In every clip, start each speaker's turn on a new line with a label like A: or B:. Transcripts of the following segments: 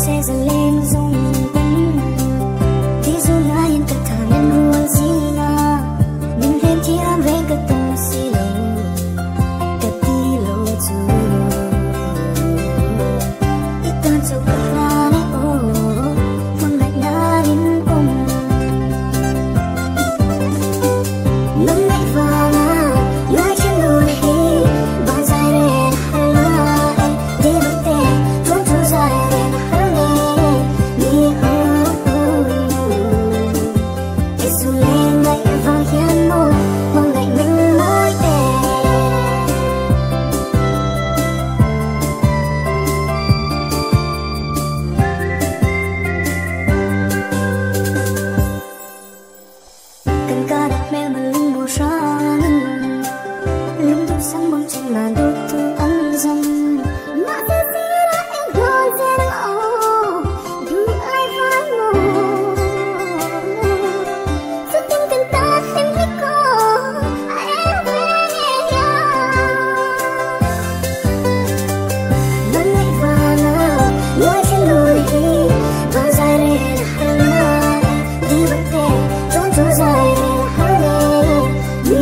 A: sẽ dần lên dung túng ví dụ là yên tất thả nên ruộng gì na nhưng thêm chỉ am về cái tung xì lâu cái tí lâu chú ít tan cho cái na này ô mong lại na đến cùng nắng lại vào na nói chuyện luôn hi bao dài đến hay là đi bất tệ trốn trốn dài đến hay nghe đi để dù lên lại vào hiên môi mong lại mình mối tệ cần ca đặt mẹ mà lưng mùa sáng lưng thu sáng bóng trên màn đôi thu ấm dâm mà sẽ là em gọi sẽ đang ôm dù ai phán mồ sự tình cần ta thêm biết có em về nhẹ nhàng nắng lại vào na nói trên đôi hi và dài đến hay là đi bất tệ trốn trốn dài đến hay đi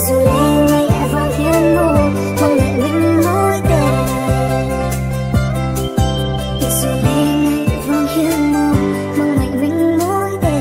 A: dù lên ngày vào hiên môi mong lại mình mối tệ dù lên ngày vào hiên môi mong lại mình mối tệ